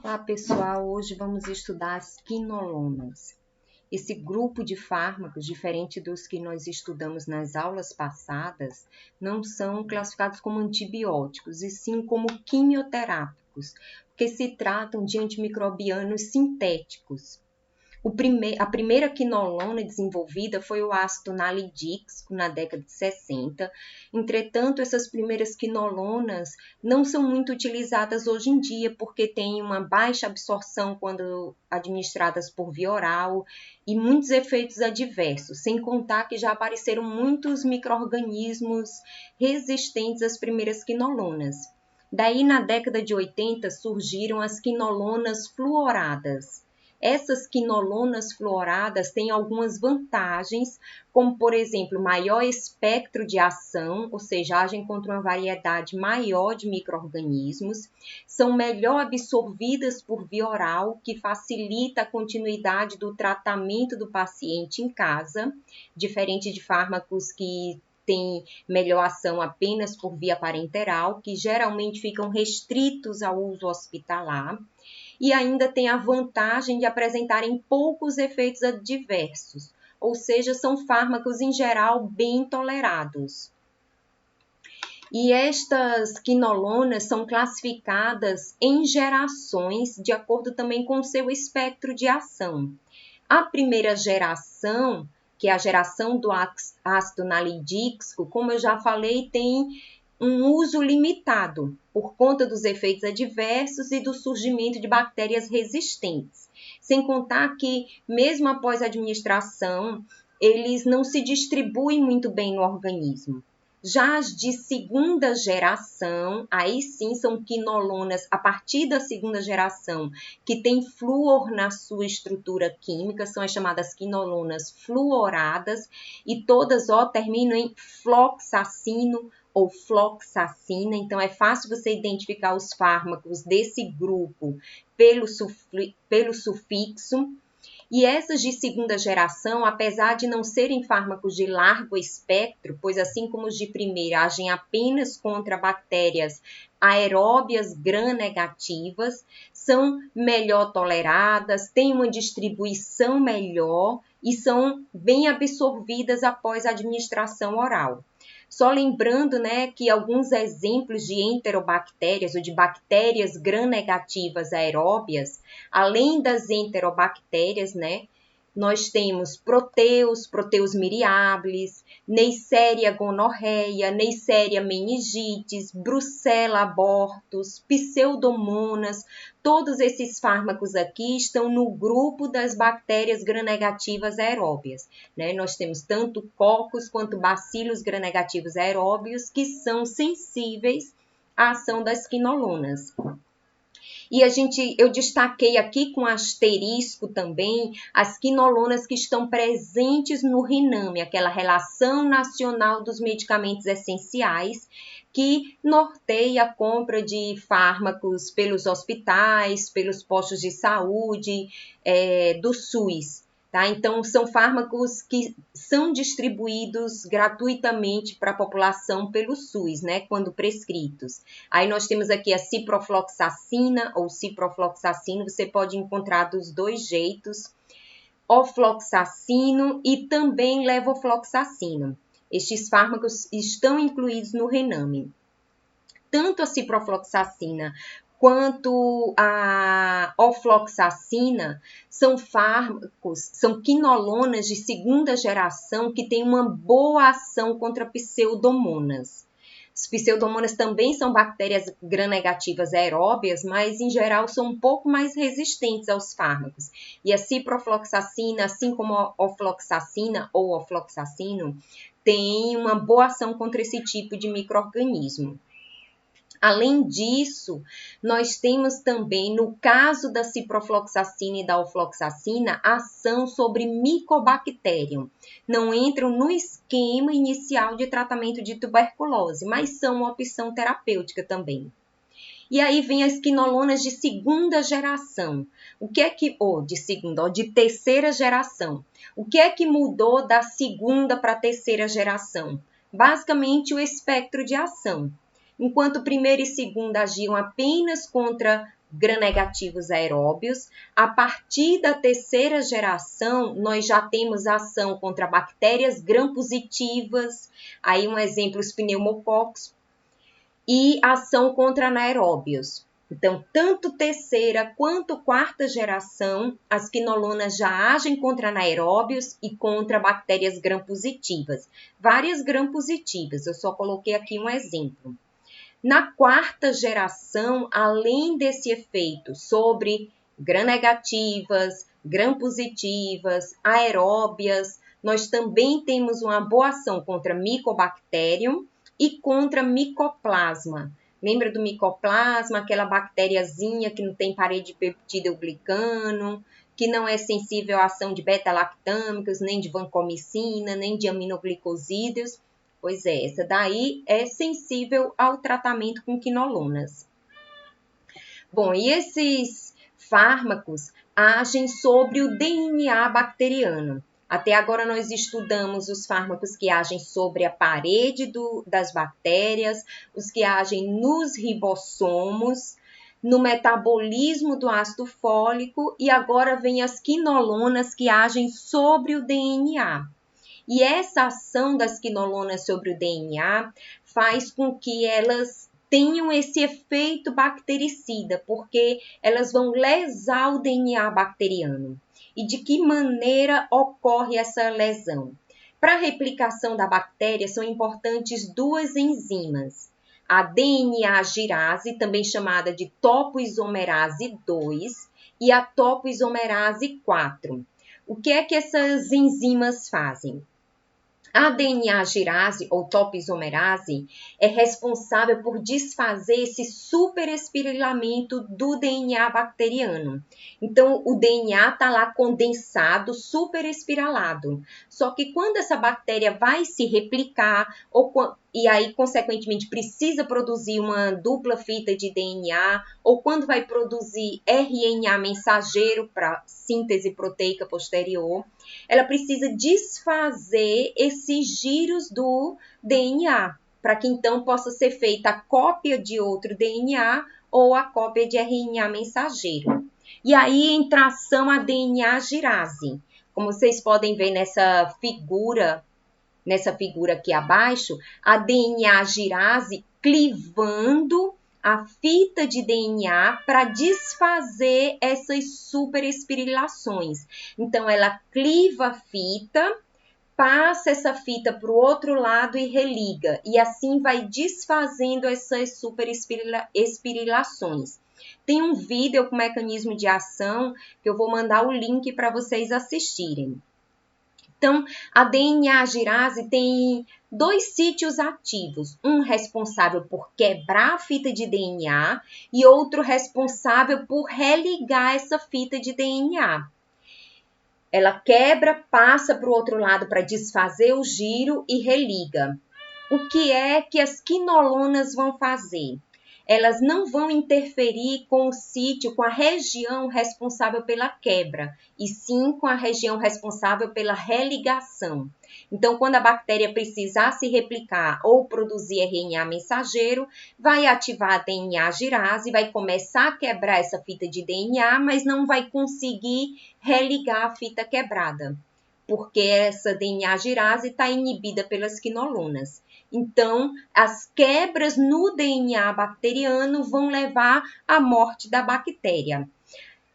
Olá pessoal, hoje vamos estudar as quinolonas. Esse grupo de fármacos, diferente dos que nós estudamos nas aulas passadas, não são classificados como antibióticos, e sim como quimioterápicos, porque se tratam de antimicrobianos sintéticos. A primeira quinolona desenvolvida foi o ácido nalidíxico na década de 60. Entretanto, essas primeiras quinolonas não são muito utilizadas hoje em dia porque têm uma baixa absorção quando administradas por via oral e muitos efeitos adversos, sem contar que já apareceram muitos micro-organismos resistentes às primeiras quinolonas. Daí, na década de 80, surgiram as quinolonas fluoradas. Essas quinolonas fluoradas têm algumas vantagens, como, por exemplo, maior espectro de ação, ou seja, agem contra uma variedade maior de micro-organismos, são melhor absorvidas por via oral, que facilita a continuidade do tratamento do paciente em casa, diferente de fármacos que têm melhor ação apenas por via parenteral, que geralmente ficam restritos ao uso hospitalar. E ainda tem a vantagem de apresentarem poucos efeitos adversos, ou seja, são fármacos em geral bem tolerados. E estas quinolonas são classificadas em gerações, de acordo também com o seu espectro de ação. A primeira geração, que é a geração do ácido nalidíxico, como eu já falei, tem um uso limitado por conta dos efeitos adversos e do surgimento de bactérias resistentes. Sem contar que, mesmo após a administração, eles não se distribuem muito bem no organismo. Já as de segunda geração, aí sim são quinolonas a partir da segunda geração, que tem flúor na sua estrutura química, são as chamadas quinolonas fluoradas, e todas terminam em floxacino ou floxacina, então é fácil você identificar os fármacos desse grupo pelo sufixo. E essas de segunda geração, apesar de não serem fármacos de largo espectro, pois assim como os de primeira agem apenas contra bactérias aeróbias gram-negativas, são melhor toleradas, têm uma distribuição melhor e são bem absorvidas após a administração oral. Só lembrando, que alguns exemplos de enterobactérias ou de bactérias gram-negativas aeróbias, além das enterobactérias, nós temos Proteus miriabilis, Neisseria gonorreia, Neisseria meningitis, Brucella abortus, Pseudomonas. Todos esses fármacos aqui estão no grupo das bactérias gram-negativas aeróbias. Nós temos tanto cocos quanto bacilos gram-negativos aeróbios que são sensíveis à ação das quinolonas. E eu destaquei aqui com asterisco também as quinolonas que estão presentes no RENAME, aquela Relação Nacional dos Medicamentos Essenciais, que norteia a compra de fármacos pelos hospitais, pelos postos de saúde do SUS. Tá? Então, são fármacos que são distribuídos gratuitamente para a população pelo SUS, quando prescritos. Aí nós temos aqui a ciprofloxacina ou ciprofloxacino, você pode encontrar dos dois jeitos, ofloxacino e também levofloxacino. Estes fármacos estão incluídos no RENAME. Tanto a ciprofloxacina quanto a ofloxacina são fármacos, são quinolonas de segunda geração que têm uma boa ação contra pseudomonas. As pseudomonas também são bactérias gram-negativas aeróbias, mas em geral são um pouco mais resistentes aos fármacos. E a ciprofloxacina, assim como a ofloxacina ou ofloxacino, tem uma boa ação contra esse tipo de micro-organismo. Além disso, nós temos também, no caso da ciprofloxacina e da ofloxacina, ação sobre Mycobacterium. Não entram no esquema inicial de tratamento de tuberculose, mas são uma opção terapêutica também. E aí vem as quinolonas de segunda geração. De terceira geração. O que é que mudou da segunda para a terceira geração? Basicamente, o espectro de ação. enquanto o primeiro e segundo agiam apenas contra gram-negativos aeróbios. A partir da terceira geração, nós já temos ação contra bactérias gram-positivas, aí um exemplo, os pneumococos, e ação contra anaeróbios. Então, tanto terceira quanto quarta geração, as quinolonas já agem contra anaeróbios e contra bactérias gram-positivas. Várias gram-positivas, eu só coloquei aqui um exemplo. Na quarta geração, além desse efeito sobre gram-negativas, gram-positivas, aeróbias, nós também temos uma boa ação contra Mycobacterium e contra Mycoplasma. Lembra do Mycoplasma, aquela bactériazinha que não tem parede de peptidoglicano, que não é sensível à ação de beta-lactâmicos, nem de vancomicina, nem de aminoglicosídeos? Pois é, essa daí é sensível ao tratamento com quinolonas. Bom, e esses fármacos agem sobre o DNA bacteriano. Até agora nós estudamos os fármacos que agem sobre a parede das bactérias, os que agem nos ribossomos, no metabolismo do ácido fólico, e agora vem as quinolonas que agem sobre o DNA. E essa ação das quinolonas sobre o DNA faz com que elas tenham esse efeito bactericida, porque elas vão lesar o DNA bacteriano. E de que maneira ocorre essa lesão? Para a replicação da bactéria são importantes duas enzimas, a DNA-girase, também chamada de topoisomerase 2, e a topoisomerase 4. O que é que essas enzimas fazem? A DNA-girase ou topoisomerase é responsável por desfazer esse superespirilamento do DNA bacteriano. Então, o DNA está lá condensado, superespiralado. Só que quando essa bactéria vai se replicar, e aí, consequentemente, precisa produzir uma dupla fita de DNA, ou quando vai produzir RNA mensageiro para síntese proteica posterior, ela precisa desfazer esses giros do DNA, para que então possa ser feita a cópia de outro DNA ou a cópia de RNA mensageiro. E aí entra a ação a DNA-girase. Como vocês podem ver nessa figura aqui abaixo, a DNA-girase clivando a fita de DNA para desfazer essas superespirilações. Então, ela cliva a fita, passa essa fita para o outro lado e religa. E assim vai desfazendo essas superespirilações. Tem um vídeo com mecanismo de ação que eu vou mandar o link para vocês assistirem. Então, a DNA-girase tem dois sítios ativos, um responsável por quebrar a fita de DNA e outro responsável por religar essa fita de DNA. Ela quebra, passa para o outro lado para desfazer o giro e religa. O que é que as quinolonas vão fazer? Elas não vão interferir com o sítio, com a região responsável pela quebra, e sim com a região responsável pela religação. Então, quando a bactéria precisar se replicar ou produzir RNA mensageiro, vai ativar a DNA-girase, vai começar a quebrar essa fita de DNA, mas não vai conseguir religar a fita quebrada, porque essa DNA-girase está inibida pelas quinolonas. Então, as quebras no DNA bacteriano vão levar à morte da bactéria.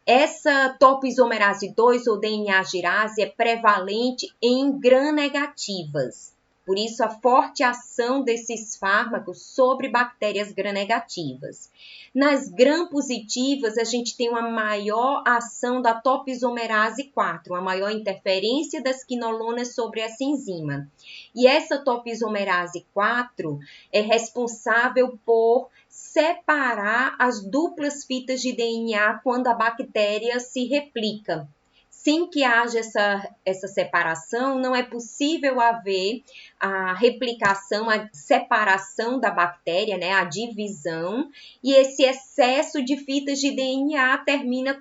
Essa topoisomerase 2 ou DNA-girase é prevalente em gram-negativas. Por isso, a forte ação desses fármacos sobre bactérias gram-negativas. Nas gram-positivas, a gente tem uma maior ação da topoisomerase 4, uma maior interferência das quinolonas sobre essa enzima. E essa topoisomerase 4 é responsável por separar as duplas fitas de DNA quando a bactéria se replica. Sem que haja essa separação, não é possível haver a replicação, a separação da bactéria, né, a divisão, e esse excesso de fitas de DNA termina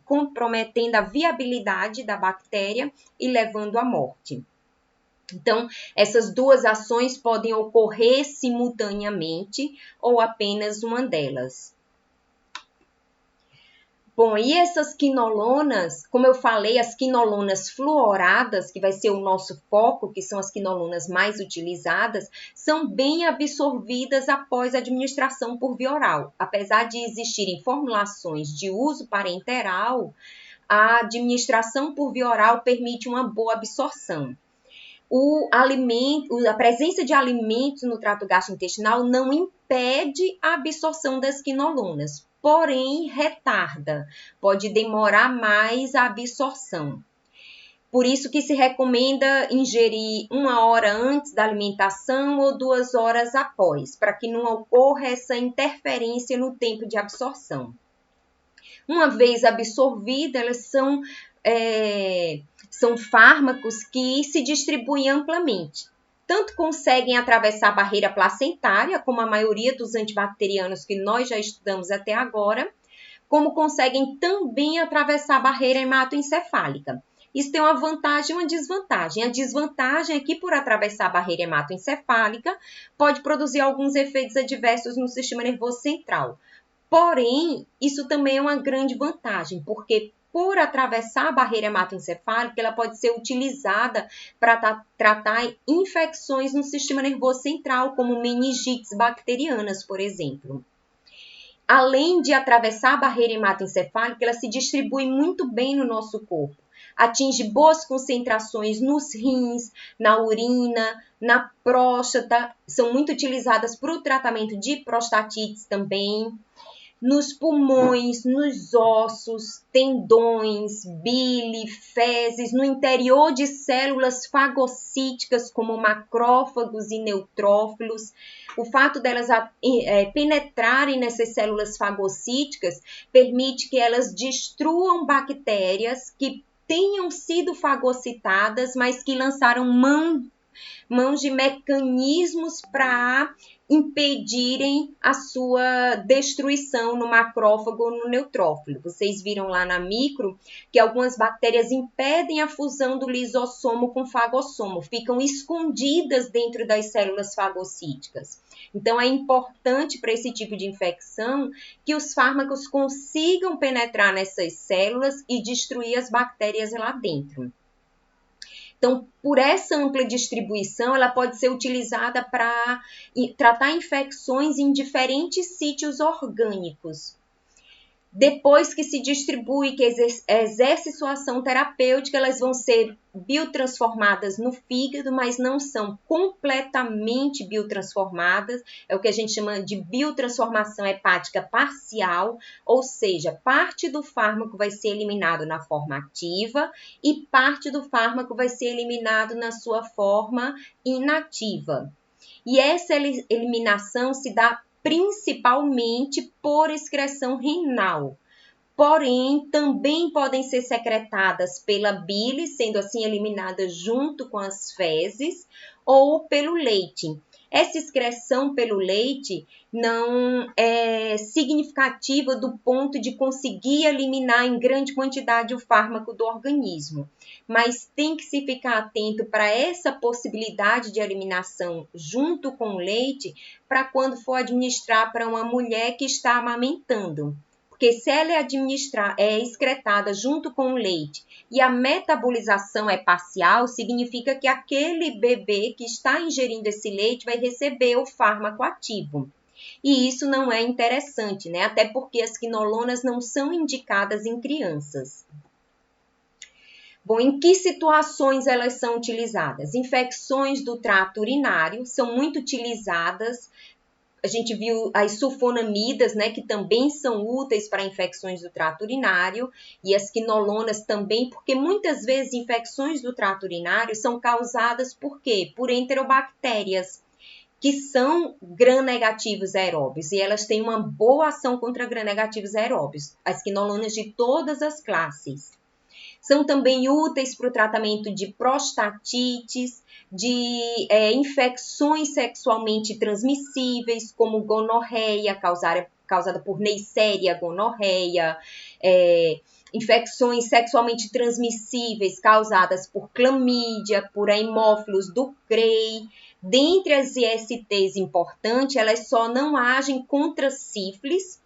comprometendo a viabilidade da bactéria e levando à morte. Então, essas duas ações podem ocorrer simultaneamente ou apenas uma delas. Bom, e essas quinolonas, como eu falei, as quinolonas fluoradas, que vai ser o nosso foco, que são as quinolonas mais utilizadas, são bem absorvidas após a administração por via oral. Apesar de existirem formulações de uso parenteral, a administração por via oral permite uma boa absorção. A presença de alimentos no trato gastrointestinal não impede a absorção das quinolonas, porém retarda, pode demorar mais a absorção. Por isso que se recomenda ingerir 1 hora antes da alimentação ou 2 horas após, para que não ocorra essa interferência no tempo de absorção. Uma vez absorvidas, elas são fármacos que se distribuem amplamente. Tanto conseguem atravessar a barreira placentária, como a maioria dos antibacterianos que nós já estudamos até agora, como conseguem também atravessar a barreira hematoencefálica. Isso tem uma vantagem e uma desvantagem. A desvantagem é que, por atravessar a barreira hematoencefálica, pode produzir alguns efeitos adversos no sistema nervoso central. Porém, isso também é uma grande vantagem, porque por atravessar a barreira hematoencefálica, ela pode ser utilizada para tratar infecções no sistema nervoso central, como meningites bacterianas, por exemplo. Além de atravessar a barreira hematoencefálica, ela se distribui muito bem no nosso corpo. Atinge boas concentrações nos rins, na urina, na próstata, são muito utilizadas para o tratamento de prostatites também. Nos pulmões, nos ossos, tendões, bile, fezes, no interior de células fagocíticas, como macrófagos e neutrófilos. O fato delas penetrarem nessas células fagocíticas permite que elas destruam bactérias que tenham sido fagocitadas, mas que lançaram mãos de mecanismos para impedirem a sua destruição no macrófago ou no neutrófilo. Vocês viram lá na micro que algumas bactérias impedem a fusão do lisossomo com fagossomo, ficam escondidas dentro das células fagocíticas. Então, é importante para esse tipo de infecção que os fármacos consigam penetrar nessas células e destruir as bactérias lá dentro. Então, por essa ampla distribuição, ela pode ser utilizada para tratar infecções em diferentes sítios orgânicos. Depois que se distribui, que exerce sua ação terapêutica, elas vão ser biotransformadas no fígado, mas não são completamente biotransformadas, é o que a gente chama de biotransformação hepática parcial, ou seja, parte do fármaco vai ser eliminado na forma ativa e parte do fármaco vai ser eliminado na sua forma inativa. E essa eliminação se dá principalmente por excreção renal. Porém, também podem ser secretadas pela bile, sendo assim eliminadas junto com as fezes, ou pelo leite. Essa excreção pelo leite não é significativa do ponto de conseguir eliminar em grande quantidade o fármaco do organismo, mas tem que se ficar atento para essa possibilidade de eliminação junto com o leite para quando for administrar para uma mulher que está amamentando. Porque se ela é excretada junto com o leite e a metabolização é parcial, significa que aquele bebê que está ingerindo esse leite vai receber o fármaco ativo. E isso não é interessante, né? Até porque as quinolonas não são indicadas em crianças. Bom, em que situações elas são utilizadas? Infecções do trato urinário são muito utilizadas. A gente viu as sulfonamidas, né, que também são úteis para infecções do trato urinário, e as quinolonas também, porque muitas vezes infecções do trato urinário são causadas por quê? Por enterobactérias, que são gram-negativos aeróbios, e elas têm uma boa ação contra gram-negativos aeróbios, as quinolonas de todas as classes. São também úteis para o tratamento de prostatites, de infecções sexualmente transmissíveis, como gonorreia, causada por Neisseria gonorreia, infecções sexualmente transmissíveis causadas por clamídia, por hemófilos do CREI. Dentre as ISTs importantes, elas só não agem contra sífilis,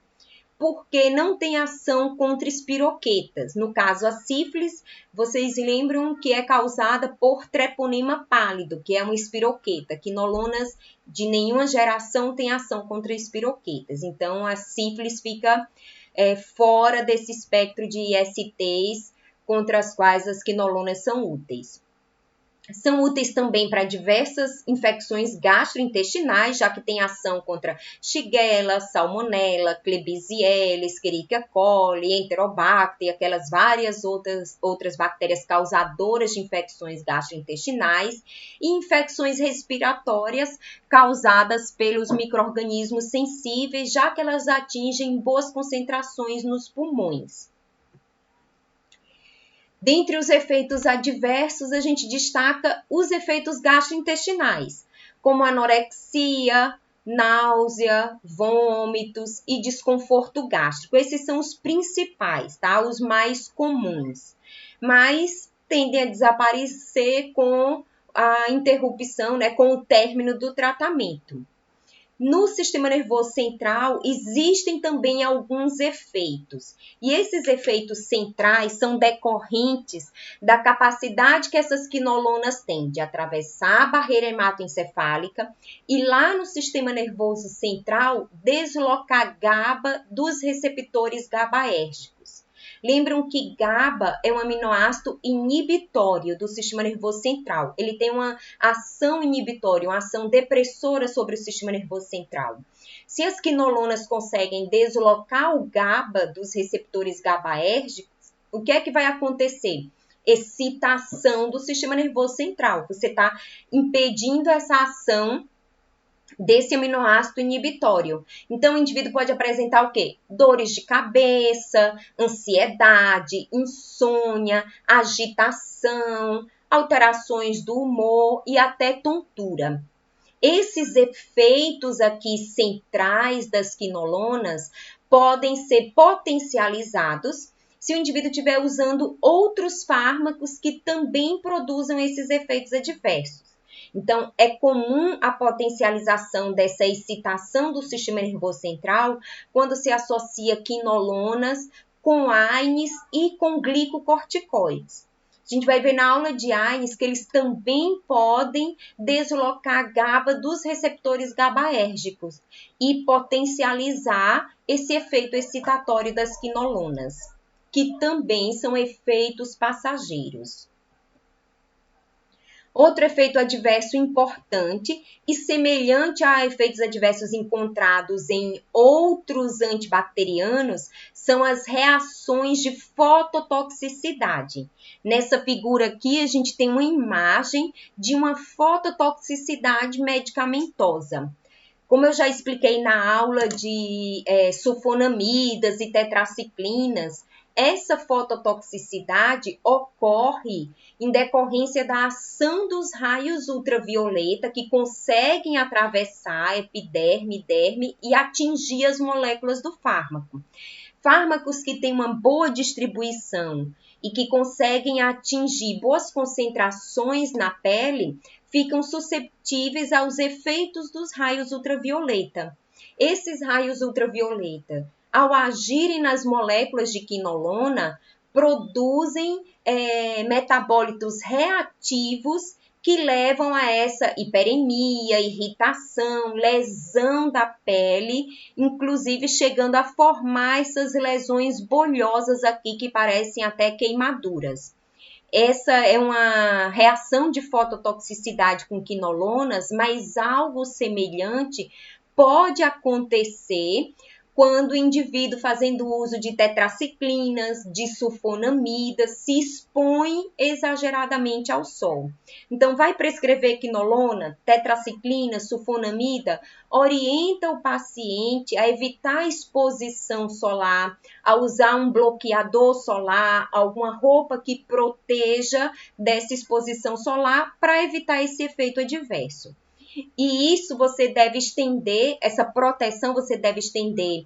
porque não tem ação contra espiroquetas. No caso, a sífilis, vocês lembram que é causada por treponema pálido, que é uma espiroqueta. Quinolonas de nenhuma geração tem ação contra espiroquetas. Então, a sífilis fica fora desse espectro de ISTs contra as quais as quinolonas são úteis. São úteis também para diversas infecções gastrointestinais, já que tem ação contra Shigella, Salmonella, Klebsiella, Escherichia coli, Enterobacter e aquelas várias outras bactérias causadoras de infecções gastrointestinais e infecções respiratórias causadas pelos micro-organismos sensíveis, já que elas atingem boas concentrações nos pulmões. Dentre os efeitos adversos, a gente destaca os efeitos gastrointestinais, como anorexia, náusea, vômitos e desconforto gástrico. Esses são os principais, tá? Os mais comuns, mas tendem a desaparecer com a interrupção, né? Com o término do tratamento. No sistema nervoso central, existem também alguns efeitos. E esses efeitos centrais são decorrentes da capacidade que essas quinolonas têm de atravessar a barreira hematoencefálica e lá no sistema nervoso central deslocar GABA dos receptores GABAérgicos. Lembram que GABA é um aminoácido inibitório do sistema nervoso central. Ele tem uma ação inibitória, uma ação depressora sobre o sistema nervoso central. Se as quinolonas conseguem deslocar o GABA dos receptores GABAérgicos, o que é que vai acontecer? Excitação do sistema nervoso central. Você está impedindo essa ação desse aminoácido inibitório. Então, o indivíduo pode apresentar o quê? Dores de cabeça, ansiedade, insônia, agitação, alterações do humor e até tontura. Esses efeitos aqui centrais das quinolonas podem ser potencializados se o indivíduo estiver usando outros fármacos que também produzam esses efeitos adversos. Então, é comum a potencialização dessa excitação do sistema nervoso central quando se associa quinolonas com AINES e com glicocorticoides. A gente vai ver na aula de AINES que eles também podem deslocar GABA dos receptores GABAérgicos e potencializar esse efeito excitatório das quinolonas, que também são efeitos passageiros. Outro efeito adverso importante e semelhante a efeitos adversos encontrados em outros antibacterianos são as reações de fototoxicidade. Nessa figura aqui, a gente tem uma imagem de uma fototoxicidade medicamentosa. Como eu já expliquei na aula de sulfonamidas e tetraciclinas, essa fototoxicidade ocorre em decorrência da ação dos raios ultravioleta que conseguem atravessar a epiderme e derme e atingir as moléculas do fármaco. Fármacos que têm uma boa distribuição e que conseguem atingir boas concentrações na pele ficam susceptíveis aos efeitos dos raios ultravioleta. Esses raios ultravioleta, ao agirem nas moléculas de quinolona, produzem metabólitos reativos que levam a essa hiperemia, irritação, lesão da pele, inclusive chegando a formar essas lesões bolhosas aqui que parecem até queimaduras. Essa é uma reação de fototoxicidade com quinolonas, mas algo semelhante pode acontecer quando o indivíduo fazendo uso de tetraciclinas, de sulfonamidas, se expõe exageradamente ao sol. Então, vai prescrever quinolona, tetraciclina, sulfonamida, orienta o paciente a evitar a exposição solar, a usar um bloqueador solar, alguma roupa que proteja dessa exposição solar para evitar esse efeito adverso. E isso você deve estender, essa proteção você deve estender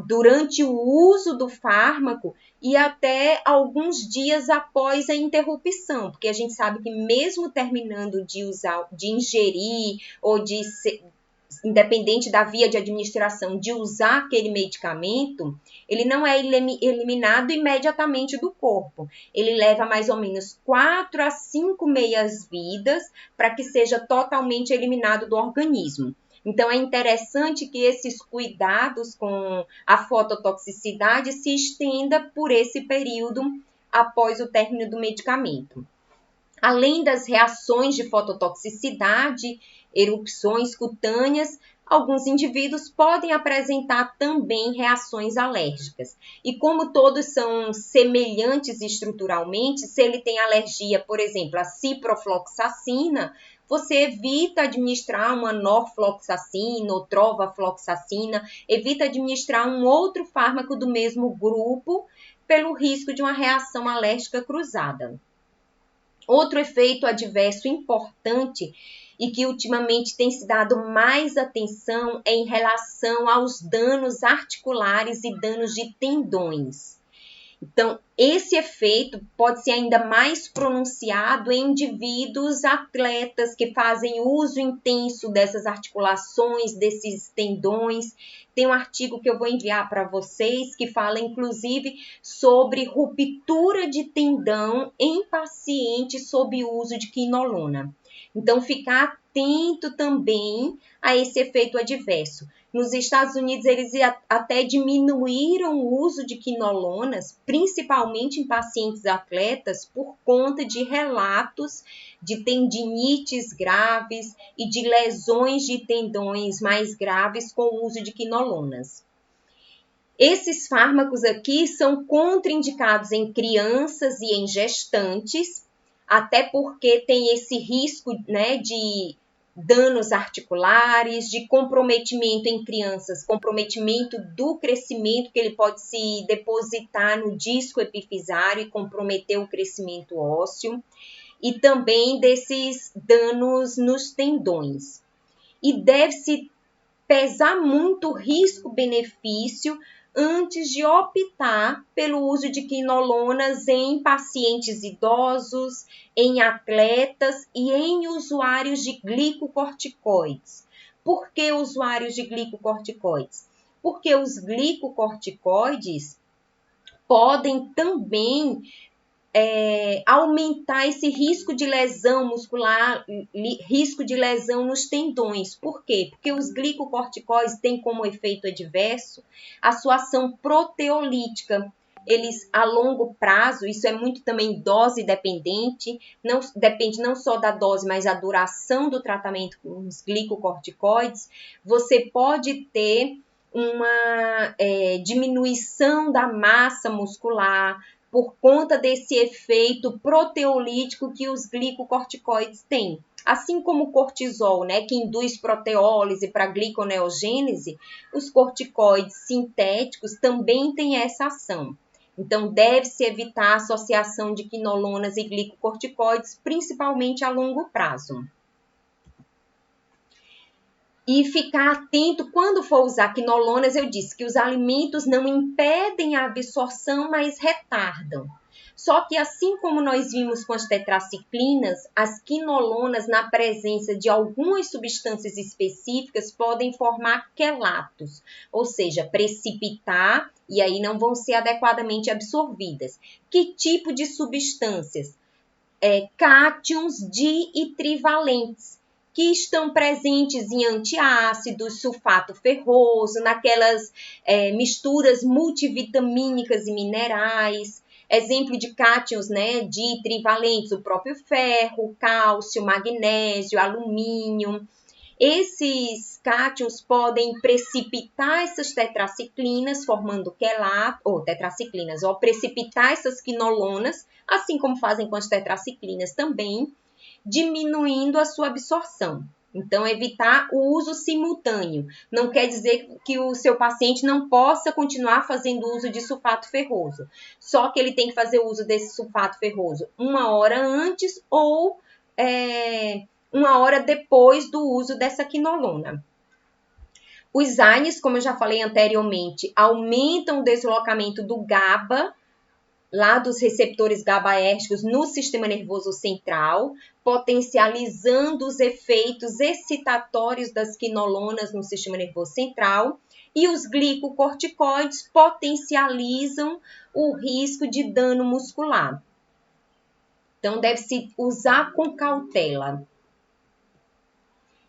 durante o uso do fármaco e até alguns dias após a interrupção, porque a gente sabe que mesmo terminando de usar, de ingerir ou independente da via de administração, de usar aquele medicamento, ele não é eliminado imediatamente do corpo. Ele leva mais ou menos 4 a 5 meias-vidas para que seja totalmente eliminado do organismo. Então, é interessante que esses cuidados com a fototoxicidade se estenda por esse período após o término do medicamento. Além das reações de fototoxicidade, erupções cutâneas, alguns indivíduos podem apresentar também reações alérgicas. E como todos são semelhantes estruturalmente, se ele tem alergia, por exemplo, à ciprofloxacina, você evita administrar uma norfloxacina ou trovafloxacina, evita administrar um outro fármaco do mesmo grupo pelo risco de uma reação alérgica cruzada. Outro efeito adverso importante e que ultimamente tem se dado mais atenção é em relação aos danos articulares e danos de tendões. Então, esse efeito pode ser ainda mais pronunciado em indivíduos atletas que fazem uso intenso dessas articulações, desses tendões. Tem um artigo que eu vou enviar para vocês que fala, inclusive, sobre ruptura de tendão em pacientes sob uso de quinolona. Então, ficar atento também a esse efeito adverso. Nos Estados Unidos, eles até diminuíram o uso de quinolonas, principalmente em pacientes atletas, por conta de relatos de tendinites graves e de lesões de tendões mais graves com o uso de quinolonas. Esses fármacos aqui são contraindicados em crianças e em gestantes, até porque tem esse risco, né, de danos articulares, de comprometimento em crianças, comprometimento do crescimento, que ele pode se depositar no disco epifisário e comprometer o crescimento ósseo, e também desses danos nos tendões. E deve-se pesar muito o risco-benefício antes de optar pelo uso de quinolonas em pacientes idosos, em atletas e em usuários de glicocorticoides. Por que usuários de glicocorticoides? Porque os glicocorticoides podem também aumentar esse risco de lesão muscular, risco de lesão nos tendões. Por quê? Porque os glicocorticoides têm como efeito adverso a sua ação proteolítica. Eles, a longo prazo, isso é muito também dose dependente, depende não só da dose, mas a duração do tratamento com os glicocorticoides, você pode ter uma diminuição da massa muscular, por conta desse efeito proteolítico que os glicocorticoides têm. Assim como o cortisol, né, que induz proteólise para gliconeogênese, os corticoides sintéticos também têm essa ação. Então, deve-se evitar a associação de quinolonas e glicocorticoides, principalmente a longo prazo. E ficar atento quando for usar quinolonas, eu disse que os alimentos não impedem a absorção, mas retardam. Só que assim como nós vimos com as tetraciclinas, as quinolonas, na presença de algumas substâncias específicas, podem formar quelatos, ou seja, precipitar e aí não vão ser adequadamente absorvidas. Que tipo de substâncias? Cátions di e trivalentes, que estão presentes em antiácidos, sulfato ferroso, naquelas misturas multivitamínicas e minerais. Exemplo de cátions, né, de trivalentes, o próprio ferro, cálcio, magnésio, alumínio. Esses cátions podem precipitar essas tetraciclinas, formando quelato, ou tetraciclinas, ou precipitar essas quinolonas, assim como fazem com as tetraciclinas também, diminuindo a sua absorção. Então, evitar o uso simultâneo. Não quer dizer que o seu paciente não possa continuar fazendo uso de sulfato ferroso. Só que ele tem que fazer uso desse sulfato ferroso 1 hora antes ou 1 hora depois do uso dessa quinolona. Os AINES, como eu já falei anteriormente, aumentam o deslocamento do GABA, lá dos receptores GABAérgicos no sistema nervoso central, potencializando os efeitos excitatórios das quinolonas no sistema nervoso central, e os glicocorticoides potencializam o risco de dano muscular. Então, deve-se usar com cautela.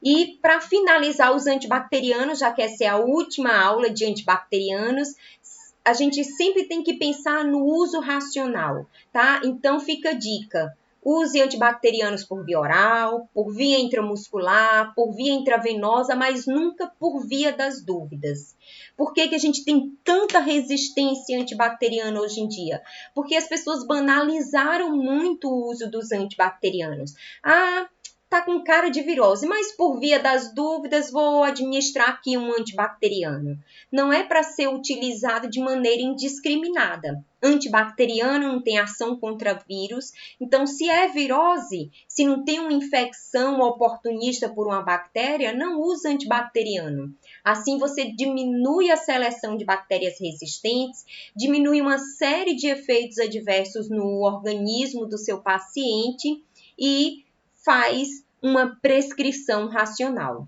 E, para finalizar, os antibacterianos, já que essa é a última aula de antibacterianos, a gente sempre tem que pensar no uso racional, tá? Então, fica a dica. Use antibacterianos por via oral, por via intramuscular, por via intravenosa, mas nunca por via das dúvidas. Por que a gente tem tanta resistência antibacteriana hoje em dia? Porque as pessoas banalizaram muito o uso dos antibacterianos. Ah, tá com cara de virose, mas por via das dúvidas vou administrar aqui um antibacteriano. Não é para ser utilizado de maneira indiscriminada. Antibacteriano não tem ação contra vírus, então se é virose, se não tem uma infecção oportunista por uma bactéria, não usa antibacteriano. Assim você diminui a seleção de bactérias resistentes, diminui uma série de efeitos adversos no organismo do seu paciente e faz uma prescrição racional.